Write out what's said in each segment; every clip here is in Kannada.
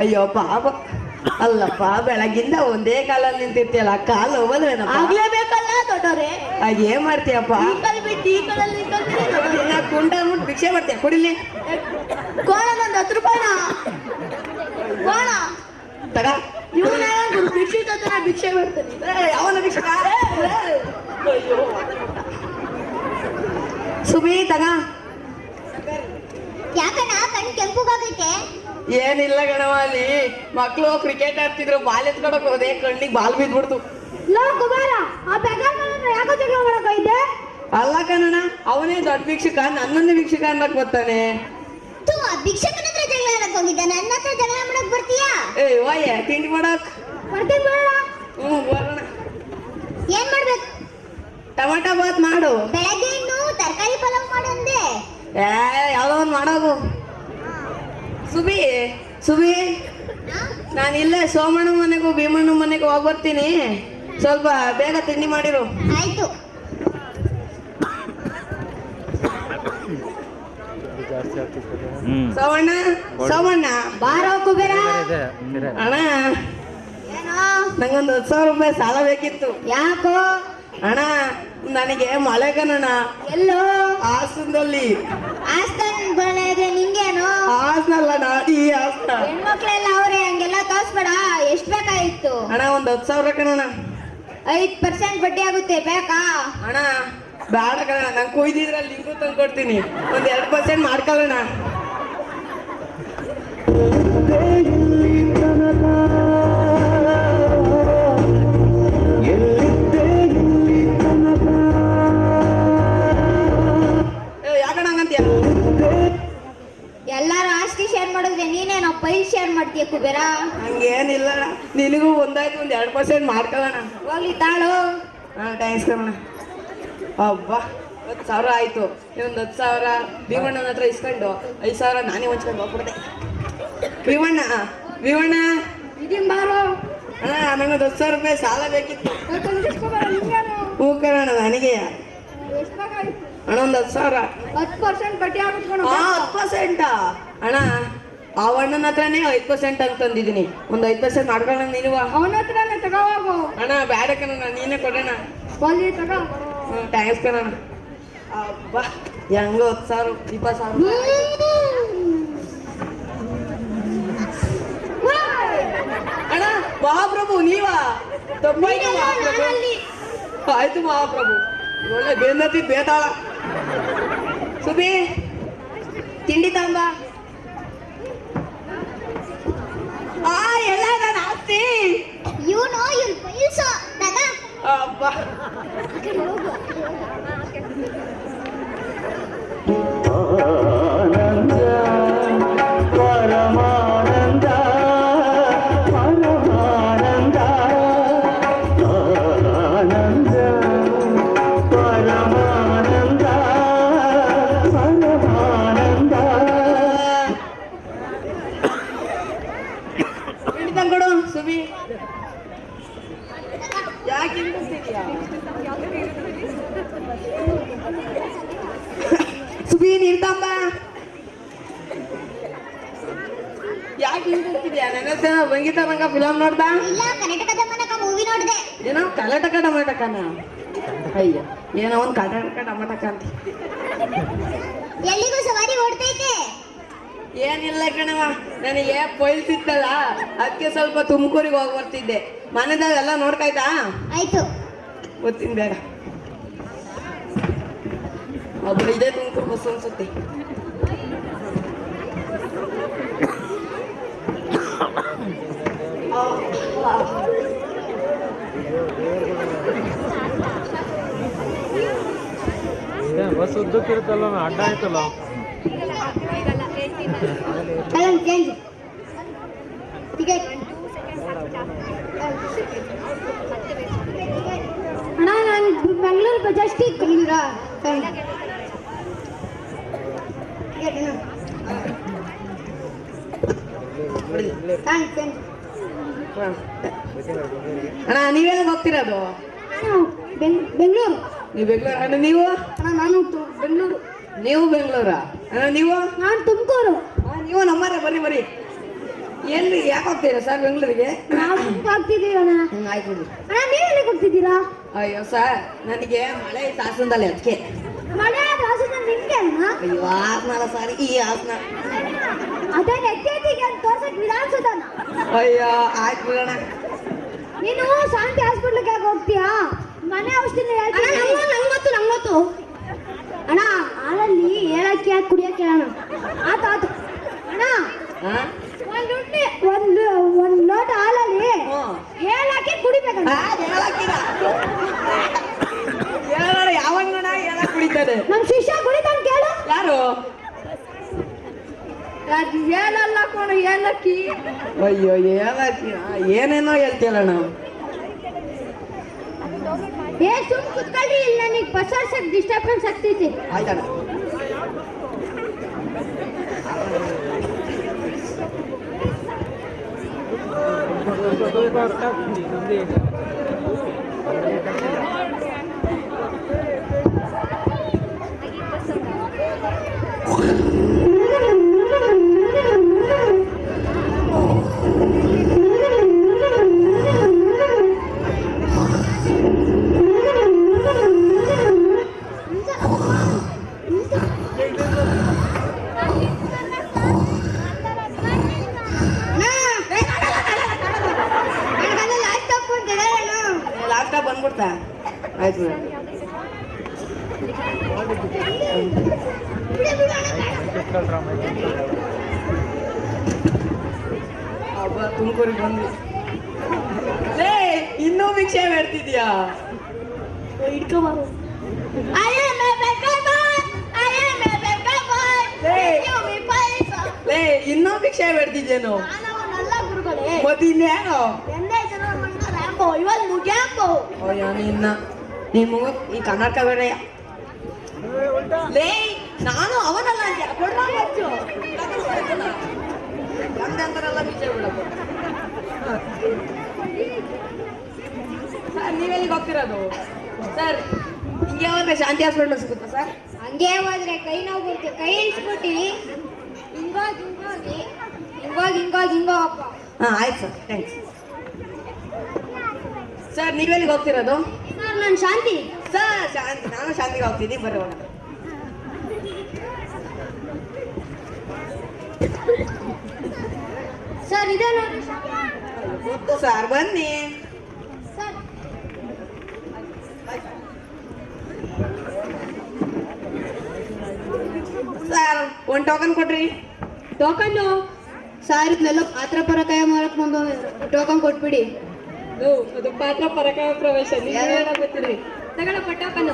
ಅಯ್ಯೋ ಪಾಪ ಅಲ್ಲಪ್ಪ, ಬೆಳಗಿಂದ ಒಂದೇ ಕಾಲಲ್ಲಿ ನಿಂತಿರ್ತೀಯಲ್ಲ, ಕಾಲು ಹೋಗೋದ್ರೇನಪ್ಪ? ಆಗ್ಲೇಬೇಕಲ್ಲ ದೊಡ್ಡವ್ರೆ. ಏನ್ ಮಾಡ್ತೀಯಪ್ಪ? ಈ ಕಾಲ್ ಬಿಟ್ಟು ಈ ಕಾಲಲ್ಲಿ ಕುಂಟ ಅಂದ್ಬಿಟ್ಟು ಭಿಕ್ಷೆ ಮಾಡ್ತೀಯ, ಕುಡಿಲಿ. ಕೋಣ ಒಂದು 10 ರೂಪಾಯಿನ ಕೋಣ ತಗ. ಇವನ ಭಿಕ್ಷೆ ತಂದ್ರೆ ನಾ ಭಿಕ್ಷೆ ಮಾಡ್ತೇನೆ. ಯಾವನ ಭಿಕ್ಷಕ? ಸುಬಿ ತಗ. ಯಾಕಣ್ಣ ಕಣ್ ಕೆಂಪುಗಾಗೈತೆ? ಏನಿಲ್ಲ ಗಣವ, ಅಲ್ಲಿ ಮಕ್ಳು ಕ್ರಿಕೆಟ್ ಆಡ್ತಿದ್ರು, ಬಾಲ್ ಎತ್ಕೊಡಕ್ ಹೋದೆ, ಕಣ್ಣಿಗೆ ಬಾಲ್ ಬಿದ್ಬಿಡ್ತು. ಕುಮಾರ, ಆ ಬೆಗಾರ್ ಯಾಕೋ ಜಗಳ ಮಾಡಕ್ ಹೋಯ್ದೆ? ಅಲ್ಲ ಕಣಣ್ಣ, ಅವನೇ ದೊಡ್ಡ ಭಿಕ್ಷಕ, ನನ್ನನ್ನೇ ಭಿಕ್ಷಕ ಅನ್ನಕ್ ಬರ್ತಾನೆ. ಭಿಕ್ಷಕನ ಹತ್ರ ಜಗಳ ಮಾಡಕ್ ಹೋಗಿದ್ದ, ನನ್ನ ಹತ್ರ ಜಗಳ ಮಾಡಕ್ ಬರ್ತೀಯಾ? ಓಯ್ಯ ತಿಂಡಿ ಮಾಡಕ್ ಬರ್ತೀನಿ ಬರೋಣ. ಬರೋಣ. ಏನ್ ಮಾಡ್ಬೇಕು? ಟೊಮೆಟೊ ಬಾತ್ ಮಾಡು. ಬೆಳಗ್ಗೆ ಇನ್ನು ತರಕಾರಿ ಪಲಾವ್ ಮಾಡು ಅಂದೆ. ಯಾವ್ದೋ ಒಂದು ಮಾಡೋದು. ಸುಬಿ ಸುಬಿ, ನಾನು ಇಲ್ಲೇ ಸೋಮಣ್ಣ ಮನೆಗೂ ಭೀಮಣ್ಣ ಮನೆಗೂ ಹೋಗಿ ಬರ್ತೀನಿ, ಸ್ವಲ್ಪ ಬೇಗ ತಿಂಡಿ ಮಾಡಿರು. ಆಯ್ತು. ಸೋಮಣ್ಣ ಸೋಮಣ್ಣ ಬಾರೋ ಕುಬೇರ. ಅಣ್ಣ, ಏನೋ? ನಂಗೊಂದು 10,000 ರೂಪಾಯಿ ಸಾಲ ಬೇಕಿತ್ತು. ಯಾಕೋ? ಅಣ್ಣ, ನನಗೆ ಮಳೆ ಕಣಣ್ಣ. ಎಲ್ಲೋ? ಹಾಸನದಲ್ಲಿ. ಆಸ್ತನ್ ಬಳೆದೆ ನಿಂಗೇನು? ಹಾಸನಲ್ಲ, ಈ ಹಾಸನ. ಹೆಣ್ಮಕ್ಳೆಲ್ಲ ಅವ್ರೆ, ಹಂಗೆಲ್ಲ ತೋರ್ಸ್ಬೇಡ. ಎಷ್ಟ್ ಬೇಕಾಗಿತ್ತು? ಅಣ್ಣ, ಒಂದು 10,000 ಕಣಣ್ಣ. 5% ಬಡ್ಡಿ ಆಗುತ್ತೆ, ಬೇಕಾ? ಅಣ್ಣ ಬೇಡ ಕಣ, ನಂಗೆ ಕುಯ್ದಿದ್ರಲ್ಲಿ ಲಿಂಗು ತಂದು ಕೊಡ್ತೀನಿ, ಒಂದು 2% ಮಾಡ್ಕೊಳ್ಳೋಣ. ಯಾಕಣ ಹಂಗಂತೀಯ? ಎಲ್ಲಾರು ಆಸ್ತಿ ಶೇರ್ ಮಾಡಿದ್ರೆ ನೀನೇನೋ ಪೈಲ್ ಶೇರ್ ಮಾಡ್ತೀಯ ಕುಬೇರ. ಹಂಗೇನಿಲ್ಲ, ನಿನಗೂ ಒಂದಾಯ್ತು, ಒಂದು 2% ಮಾಡ್ಕೊಳ್ಳೋಣ. ಹೋಗ್ಲಿ ತಾಳು. ಥ್ಯಾಂಕ್ಸ್ ಕಣ. ಅಬ್ಬಾ, 10,000 ಆಯ್ತು. ಇನ್ನೊಂದು 10,000 ಭೀಮಣ್ಣನ ಹತ್ರ ಇಸ್ಕೊಂಡು 5,000 ನಾನೇ ಹೊಂಚ್ಕೊಂಡು ಹೋಗ್ಬಿಡ್ದೆ. ಭೀಮಣ್ಣ ಭೀಮಣ್ಣ ಇದೀನ್ ಬಾರೋ. ಅಣ್ಣ, ನನಗೆ 10,000 ರೂಪಾಯಿ ಸಾಲ ಬೇಕಿತ್ತು. ಹೂ ಕಣ, ನನಗೆ. ಅಣ್ಣ, ಒಂದು 10,000. 10% ಬಡ್ಡಿ ಆಗುತ್ತೆ. 10%? ಅಣ್ಣ, ಆ ಅಣ್ಣನ ಹತ್ರನೇ 5% ಅಂತ ತಂದಿದ್ದೀನಿ, ಒಂದು 5% ಮಾಡ್ಕೊಳ್ಳೋಣ ನೀನು. ಅವನ ಹತ್ರನೇ ತಗೋಗು. ಅಣ್ಣ ಬೇಡ ಕಣ, ನೀನೇ ಕೊಡೋಣ. ಹೋಗ್ಲಿ ತಗೋ. ಥ್ಯಾಂಕ್ಸ್ ಕಣ. ಅಬ್ಬಾ, ಹೆಂಗೋ 10,000 20,000. ಅಣ್ಣ, ಮಹಾಪ್ರಭು ನೀವಾ? ತಪ್ಪಾಯ್ತು ಮಹಾಪ್ರಭು. ಆಯ್ತು ಮಹಾಪ್ರಭು, ಒಳ್ಳೆ ಬೇಂದತಿ ಬೇತಾಳ. ಸುಬಿ, ತಿಂಡಿ ತಾಂಬ. ಎಲ್ಲ ನಾನು ಆಸ್ತಿ. ಇವನು ಪೈಲ್ಸೋ ತಗ. ಅಬ್ಬಾ, ಆನಂದ ಪರಮಾನಂದ ಪರಮಾನಂದ ಆನಂದ ಪರಮಾನಂದ ಪರಮಾನಂದ. ಕೊಡು ಸುಬಿ. ಯಾಕೆ ಹಿಂಗಿಸ್ತಿದ್ಯಾ ಸುಬಿ? ನೀರ್ತಂಬ. ಯಾಕೆ ಹಿಂಗಿಸ್ತಿದ್ಯಾ? ನನ್ನ ಹತ್ರ ಬಂಗೀತ ರಂಗ ಫಿಲಮ್ ನೋಡ್ದಾ? ಇಲ್ಲ, ಕರ್ನಾಟಕದ ಮನಕ ಮೂವಿ ನೋಡಿದೆ. ಏನೋ ಕರ್ನಾಟಕ ಟಮಾಟಕನ? ಅಯ್ಯ, ಏನೋ ಒಂದು ಕರ್ನಾಟಕ ಟಮಾಟಕ ಅಂತ. ಎಲ್ಲಿಗೂ ಸವಾರಿ ಓಡ್ತೈತೆ? ಏನಿಲ್ಲ ಕಣವ, ನನಗೆ ಪೊಯ್ಲ್ಸ್ ಇತ್ತಲ್ಲ, ಅದಕ್ಕೆ ಸ್ವಲ್ಪ ತುಮಕೂರಿಗೆ ಹೋಗಿ ಬರ್ತಿದ್ದೆ. ಮನೆದಾಗ ಎಲ್ಲ ನೋಡ್ಕಾಯ್ತಾ? ಆಯ್ತು. ಗೊತ್ತೀನಿ ಬೇಡ. ಒಬ್ರು ಇದೇ ತುಮಕೂರು ಬಸ್ ಅನ್ಸುತ್ತೆ. ಬಸ್ ಉದ್ದಕ್ಕಿರುತ್ತಲ್ಲ, ಅಡ್ಡ ಆಯ್ತಲ್ಲ. ಅಣ್ಣ, ನಾನು ಬೆಂಗಳೂರು ಬಜಾಸ್ಟಿಕ್ ಬಂದಿರಾ? ಅಣ್ಣ, ನೀವೆಲ್ಲ ಹೋಗ್ತಿರೋದು? ಬೆಂಗಳೂರು. ನೀವು ಬೆಂಗಳೂರು? ಅಣ್ಣ ನೀವು? ಅಣ್ಣ, ನಾನು ಬೆಂಗಳೂರು. ನೀವು ಬೆಂಗಳೂರ? ಅಣ್ಣ ನೀವು? ನಾನು ತುಮಕೂರು. ನೀವು ನಮ್ಮರೇ, ಬರ್ರಿ ಬರ್ರಿ. ಎಲ್ಲಿ ಯಾಕೆ ಹೋಗ್ತೀರಾ ಸರ್ ಬೆಂಗಳೂರಿಗೆ? ನಾವು ಹೋಗ್ತಿದೀವಿ ಅಣ್ಣ. ಆಯ್ತು ಬಿಡಿ. ಅಣ್ಣ ನೀವೆಲ್ಲಿ ಹೋಗ್ತಿದ್ದೀರಾ? ಅಯ್ಯೋ ಸರ್ ನನಗೆ ಮಳೆ ತಾಸಂದಲ್ಲಿ ಅದಕ್ಕೆ. ಮಳೆ ಆಸನ ನಿಮ್ಗೆ ಅಣ್ಣ? ಅಯ್ಯೋ ಆಸ್ನಲ್ಲ ಸರ್ ಈ ಆಸ್ನ. ಅದನ್ನ ಎತ್ತೆತ್ತಿಗೆ ಅಂತ ತೋರ್ಸಕ್ ವಿಧಾನಸೌಧನ. ಅಯ್ಯೋ ಆಯ್ತು ಬಿಡೋಣ. ನೀನು ಶಾಂತಿ ಹಾಸ್ಪಿಟ್ಲಿಗೆ ಯಾಕೆ ಹೋಗ್ತೀಯಾ? ಮನೆ ಔಷಧಿನ ಹೇಳ್ತೀನಿ. ನಂಗೊತ್ತು ಅಣ್ಣ ಹಾಲಲ್ಲಿ ಏಲಕ್ಕಿ ಹಾಕಿ ಕುಡಿಯಕ್ಕೆ ಹೇಳೋಣ. ಆತು ಅಣ್ಣ ಹಾ? ಒಂದ್ ಲೋಟ ಹಾಲಲ್ಲಿ ಏಲಕ್ಕಿ ಕುಡಿಬೇಕಣ್ಣ. ಹೇಳೋಣ ಯಾವಾಗ ನೋಡ ಹೇಳಕ್ ಕುಡಿತಾರೆ. ನಮ್ ಶಿಷ್ಯ ಕುಡಿತಾನೆ ಕೇಳು. ಯಾರು? ಹೇಳಲ್ಲ ಕೋಣ ಏಲಕ್ಕಿ. ಅಯ್ಯೋ ಏಲಕ್ಕಿ ಏನೇನೋ ಹೇಳ್ತೀಯಲ್ಲ ನಾವು. ಸುಮ್ ಕುತ್ಕೊಳ್ಳಿ, ಇಲ್ಲ ನನಗೆ ಬಸ್ ಹರ್ಸಕ್ ಡಿಸ್ಟರ್ಬೆನ್ಸ್ ಆಗ್ತೈತಿ. ಆಯ್ತಣ್ಣ. ಲಾಸ್ಟ್ ಬಂದ್ಬಿಡ್ತಾ. ಆಯ್ತು ಬಿಡ. ಹಬ್ಬ ತುಮಕೂರಿಗೆ ಬಂದ್ವಿ. ಲೇ ಇನ್ನೂ ಭಿಕ್ಷೆ ಬೇಡ್ತಿದ್ಯಾ? ಇಟ್ಕೋಬಾರು. ಲೇ ಇನ್ನೂ ಭಿಕ್ಷೆ ಬೇಡ್ತಿದ್ಯೇನು? ಮತ್ತಿನ್ನೇನು? ಅಯ್ಯೋ ನಿನ್ನ ನೀನ್ ಮುಗ ಈ ಕನ್ನಡಕ ಬೇಡ. ಲೇ ನಾನು ಅವನಲ್ಲ ಅಂದ್ಯ ಕೊಡ್ಲ ಬಚ್ಚು ನಮ್ದಂತಾರಲ್ಲ ಭಿಕ್ಷೆ ಬಿಡಪ್ಪ. ಸರ್ ನೀವೆಲ್ಲಿಗೆ ಹೋಗ್ತಿರೋದು? ಸರ್ ಹಿಂಗೆ ಹೋದ್ರೆ ಶಾಂತಿ ಹಾಸ್ಪಿಟಲ್ ಸಿಗುತ್ತಾ ಸರ್? ಹಂಗೆ ಹೋದ್ರೆ ಕೈ ನೋವು ಬರುತ್ತೆ. ಕೈ ಇಳಿಸ್ಬಿಟ್ಟು ಹಿಂಗೋಗಪ್ಪ. ಹಾಂ ಆಯ್ತು ಸರ್ ಥ್ಯಾಂಕ್ಸ್. ಸರ್ ನೀವೆಲ್ಲಿಗೆ ಹೋಗ್ತಿರೋದು? ಸರ್ ನಾನು ಶಾಂತಿ. ಸರ್ ಶಾಂತಿ ನಾನು ಶಾಂತಿಗೆ ಹೋಗ್ತೀನಿ ಬರ್ರಿ ಹೋಗೋಣ. ಸರ್ ಇದೆ ನೋಡಿ ಗೊತ್ತು ಸರ್ ಬನ್ನಿ. ಸರ್ ಸರ್ ಒಂದು ಟೋಕನ್ ಕೊಡ್ರಿ. ಟೋಕನ್ನು ಸರ್ ಇದನ್ನೆಲ್ಲ ಪಾತ್ರ ಪರಕಾಯ ಮಾರಕ್ ಬಂದು ಟೋಕನ್ ಕೊಟ್ಬಿಡಿ. ಅದು ಪಾತ್ರ ಪರಕಾಯ ಪ್ರವೇಶ ಗೊತ್ತಿರಿ. ತಗೊಳಪ್ಪ ಟೋಕನ್.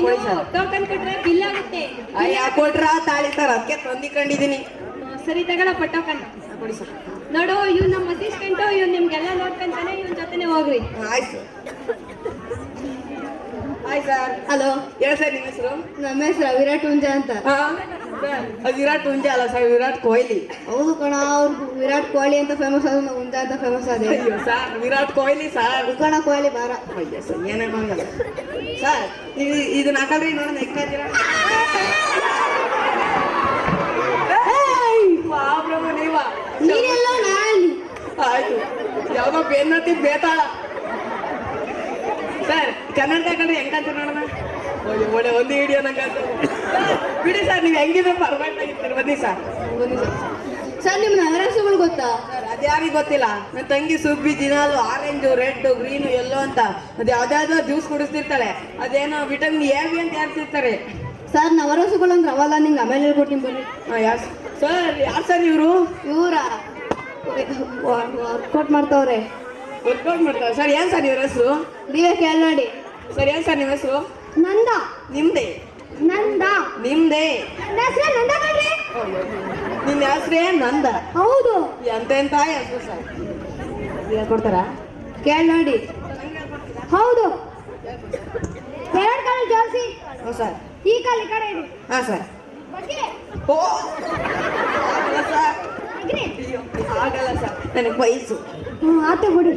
ಕೊಡಿ ಸರ್. ಟೋಕನ್ ಕೊಟ್ರೆ ಬಿಲ್ ಆಗುತ್ತೆ. ಅಯ್ಯ ಕೊಟ್ರ ತಾಳಿ ಸರ್ ಅದಕ್ಕೆ ತಂದಿಕೊಂಡಿದ್ದೀನಿ. ಸರಿ ತಗೊಳಪ್ಪ ಟೋಕನ್. ಕೊಡಿ ಸರ್. ನೋಡು ಇವ್ ನಮ್ಮ ಅಸಿಸ್ಟೆಂಟು, ಇವ್ ನಿಮ್ಗೆಲ್ಲ ನೋಡ್ಕೊಂತಾನೆ, ಇವನ್ ಜೊತೆನೆ ಹೋಗ್ರಿ. ಆಯ್ತು ಆಯ್ತು ಸರ್. ಹಲೋ ಹೇಳಿ ಸರ್ ನಿಮ್ಮ ಹೆಸರು? ನಮ್ಮ ಹೆಸರು ವಿರಾಟ್ ಹುಂಜ ಅಂತ. ಅದು ವಿರಾಟ್ ಹುಂಜ ಅಲ್ಲ ಸರ್, ವಿರಾಟ್ ಕೊಹ್ಲಿ. ಹೌದು ಕಣ, ಅವ್ರು ವಿರಾಟ್ ಕೊಹ್ಲಿ ಅಂತ ಫೇಮಸ್ ಆದ, ಹುಂಜ ಅಂತ ಫೇಮಸ್ ಅದೇ. ಅಯ್ಯೋ ಸರ್ ವಿರಾಟ್ ಕೊಹ್ಲಿ ಸರ್. ಕಣ ಕೊಹ್ಲಿ ಬಾರ. ಅಯ್ಯೋ ಸರ್ ಏನೇನೋ ಆಗಲ್ಲ ಸರ್. ಇದನ್ನ ಹಾಕಲ್ರಿ ನೋಡೋಣ ಎಕ್ತಾ ಇದ್ದೀರಾ? ಪ್ರಭು ನೀವ ನೀನೆಲ್ಲ ನಾನು. ಆಯ್ತು ಯಾವ್ದೋ ಬೆನ್ನತ್ತಿ ಬೇತಾಳ ಸರ್. ಕನ್ನಡ ತಗೊಂಡ್ರೆ ಹೆಂಗಂತ ನೋಡೋಣ. ಒಳ್ಳೆ ಒಂದು ಹಿಡಿಯೋ ನಂಗೆ ಬಿಡಿ ಸರ್. ನೀವು ಹೆಂಗಿದ್ರೆ ಪರ್ಫೆಕ್ಟ್ ಆಗಿರ್ತೀರಿ. ಬನ್ನಿ ಸರ್ ಬನ್ನಿ ಸರ್. ಸರ್ ನಿಮ್ಮ ನಗರಸಗಳು ಗೊತ್ತಾ? ಸರ್ ಅದ್ಯಾರಿಗೆ ಗೊತ್ತಿಲ್ಲ. ನನ್ನ ತಂಗಿ ಸುಬ್ಬಿ ದಿನಾಲು ಆರೆಂಜು ರೆಡ್ ಗ್ರೀನು ಎಲ್ಲೋ ಅಂತ ಅದು ಯಾವ್ದಾವ್ದೋ ಜ್ಯೂಸ್ ಕುಡಿಸ್ತಿರ್ತಾಳೆ. ಅದೇನೋ ವಿಟಮಿನ್ ಎ ಬಿ ಅಂತ ಹೇಳ್ತಿರ್ತಾರೆ. ಸರ್ ನವರಸಗಳು ಅಂದ್ರೆ ಅವಲ್ಲ, ನಿಂಗೆ ಆಮೇಲೆ ಹೇಳ್ಕೊಡ್ತೀನಿ ಬರ್ರಿ. ಯಾರು ಸರ್? ಯಾರು ಸರ್ ಇವರು? ಇವರ ವರ್ಕೌಟ್ ಮಾಡ್ತಾವ್ರೆ. ವರ್ಕೌಟ್ ಮಾಡ್ತಾರೆ ಸರ್. ಏನು ಸರ್ ಇವ್ರ ಹೆಸರು? ನೀವೇ ಕೇಳಿ ನೋಡಿ. ಸರ್ ಏನು ಸರ್ ನಿಮ್ಮ ಹೆಸರು? ನಂದ. ನಿಮ್ದೇ? ನಂದ. ನಿಮ್ದೇ? ನನ್ನ ಹೆಸರೇ ನಂದ ಕಣ್ರಿ. ನಿನ್ನ ಹೆಸರೇ ನಂದ? ಹೌದು. ಎಂತೆಂತ ಹೆಸರು ಸರ್? ಹೇಳ್ಕೊಡ್ತಾರಾ? ಕೇಳಿ ನೋಡಿ. ಹೌದು. ಎರಡು ಕಾಲು ಜೋಡಿಸಿ. ಹ್ಞೂ ಸರ್. ಈ ಕಾಲು ಈ ಕಡೆ ಇಡಿ. ಹಾಂ ಸರ್. ಬಗ್ಗೆ ಓ ಸರ್ ಇಗ್ರಿ. ಆಗಲ್ಲ ಸರ್, ನನಗೆ ವಯಸ್ಸು. ಆತ ಬಿಡಿ.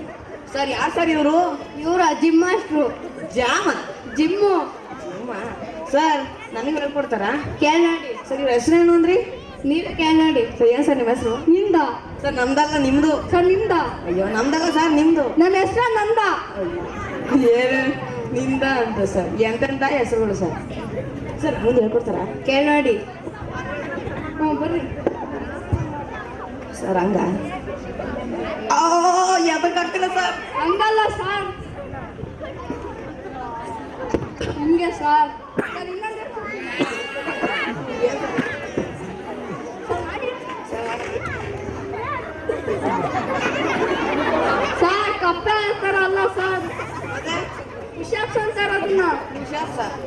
ಸರ್ ಯಾರು ಸರ್ ಇವರು? ಇವರ gym master. Jama? Gym. Sir ನನಗೆ ಹೇಳ್ಕೊಡ್ತಾರಾ? ಕೇಳಿ ನೋಡಿ. ಸರ್ ಇವ್ರ ಹೆಸರೇನು ಅಂದ್ರಿ? ನೀವೇ ಕೇಳಿ ನೋಡಿ. ಸರ್ ಏನು ಸರ್ ನಿಮ್ಮ ಹೆಸರು? ಇಂದ. ಸರ್ ನಮ್ದಲ್ಲ ನಿಮ್ದು. ಸರ್ ನಿಮ್ದ? ಅಯ್ಯೋ ನಮ್ದಲ್ಲ ಸರ್ ನಿಮ್ದು. ನನ್ನ ಹೆಸರ ನಂದ. ಏನು ನಿಂದ ಅಂತ ಸರ್? ಎಂತೆಂತ ಹೆಸರುಗಳು ಸರ್? ಸರ್ ಮುಂದೆ ಹೇಳ್ಕೊಡ್ತಾರ? ಕೇಳಿ ನೋಡಿ. ಹ್ಞೂ ಬರ್ರಿ ಸರ್ ಹಂಗ ಯಾವ್ದಾಗ್ತಿಲ್ಲ ಸರ್. ಹಂಗಲ್ಲ ಸರ್, ಹಿಂಗೆ ಸರ್. ಸರ್ ಕಪ್ಪೆ ಅಂತಾರಲ್ಲ ಸರ್, ವಿಷಾಪ್ಸ್ ಅಂತಾರ ಅದನ್ನ.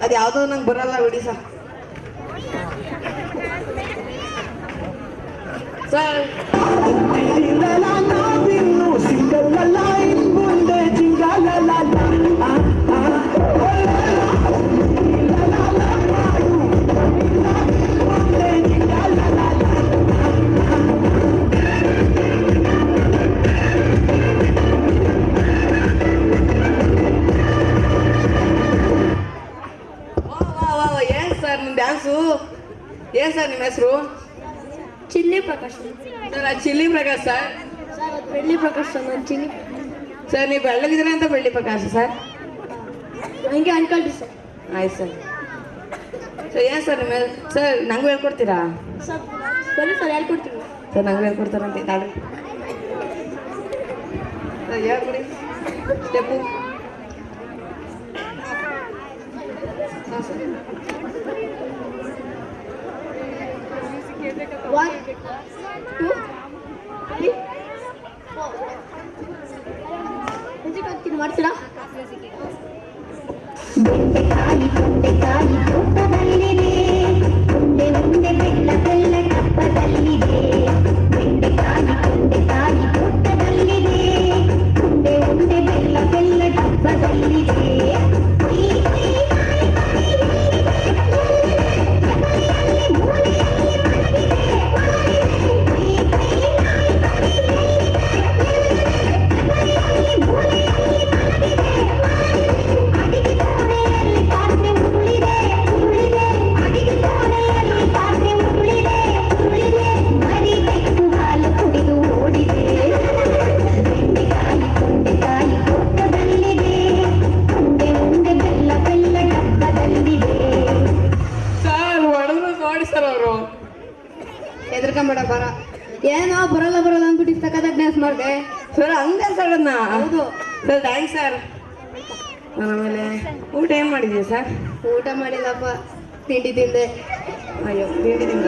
ಅದು ಯಾವುದೋ ನಂಗೆ ಬರಲ್ಲ ಬಿಡಿ ಸರ್. ಸರ್ ಏನ್ ಸರ್ ನಿಮ್ಮ ಡ್ಯಾನ್ಸು? ಏನ್ ಸರ್ ನಿಮ್ಮ ಹೆಸರು? ಚಿಲ್ಲಿ ಪ್ರಕಾಶ್ ಸರ್ ಅದು ಚಿಲ್ಲಿ ಪ್ರಕಾಶ್ ಸರ್. ಸರ್ ಅದು ಬೆಳ್ಳಿ ಪ್ರಕಾಶ್ ಸರ್, ನಾನು ಚಿಲ್ಲಿ ಸರ್ ನೀವು ಬೆಳ್ಳಗಿದ್ರೆ ಅಂತ ಬೆಳ್ಳಿ ಪ್ರಕಾಶ್ ಸರ್. ಹಂಗೆ ಅನ್ಕೊಳ್ರಿ ಸರ್. ಆಯ್ತು ಸರ್. ಸರ್ ಏನು ಸರ್ ನಿಮ್ಮ ಸರ್ ನಂಗೂ ಹೇಳ್ಕೊಡ್ತೀರಾ? ಸರ್ ಬನ್ನಿ ಸರ್ ಹೇಳ್ಕೊಡ್ತೀನಿ. ಸರ್ ನಂಗೂ ಹೇಳ್ಕೊಡ್ತಾರಂತೆ ತಾಳ್ರಿ. ಸರ್ ಹೇಳ್ಕೊಡಿ ಸ್ಟೆಪ್ಪು. ಹಾಂ ಸರ್. 1 2 3 4 ಮಾಡ್ತೀರಾ? ಬೆಂಡೆಕಾಯಿ ತೋಟದಲ್ಲಿದೆ, ಉಂಡೆ ಉಂಡೆ ಬೆಲ್ಲ ಬೆಲ್ಲ ಡಬ್ಬದಲ್ಲಿದೆ. ಬೆಂಡೆಕಾಯಿ ತೋಟದಲ್ಲಿದೆ, ಉಂಡೆ ಉಂಡೆ ಬೆಲ್ಲ ಬೆಲ್ಲ ಡಬ್ಬದಲ್ಲಿದೆ. ಸರ್ ಹೊಡೆದ್ರು ನೋಡಿ ಸರ್ ಅವರು. ಎದ್ರಕೊಂಬೇಡ ಬರ. ಏನೋ ಬರಲ್ಲ ಬರಲ್ಲ ಅಂದ್ಬಿಟ್ಟು ಇಷ್ಟಕ್ಕದ ಡ್ಯಾನ್ಸ್ ಮಾಡಿದೆ. ಸರ್ ಹಂಗೆ ಸರ್ ಅದನ್ನ. ಹೌದು ಸರ್ ಥ್ಯಾಂಕ್ಸ್ ಸರ್. ಆಮೇಲೆ ಊಟ ಏನು ಮಾಡಿದ್ದೀವಿ ಸರ್? ಊಟ ಮಾಡಿಲ್ಲಪ್ಪ, ತಿಂಡಿ ತಿಂದೆ. ಅಯ್ಯೋ ತಿಂಡಿದಿಂದ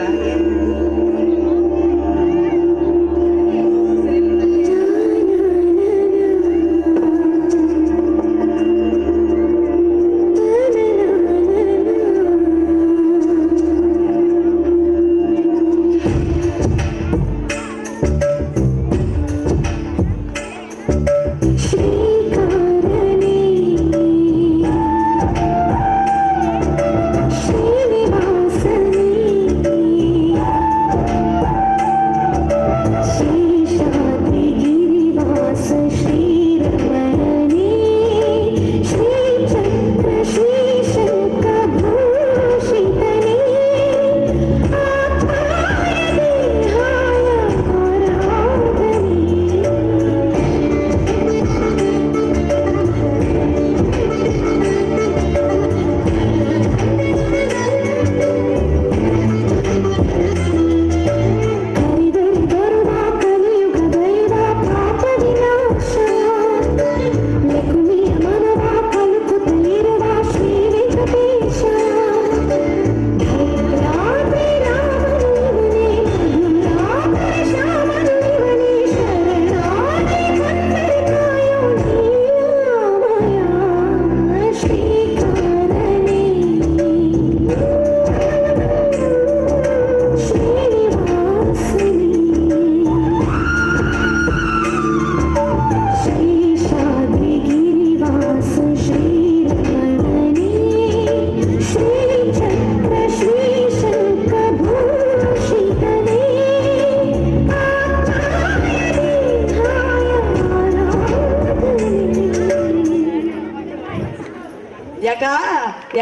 ಯಾಕ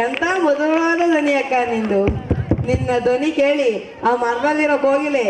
ಎಂತ ಮಧುರವಾದ ಧ್ವನಿ ಅಕ್ಕ ನಿಂದು. ನಿನ್ನ ಧ್ವನಿ ಕೇಳಿ ಆ ಮರದಲ್ಲಿರೋ ಕೋಗಿಲೆ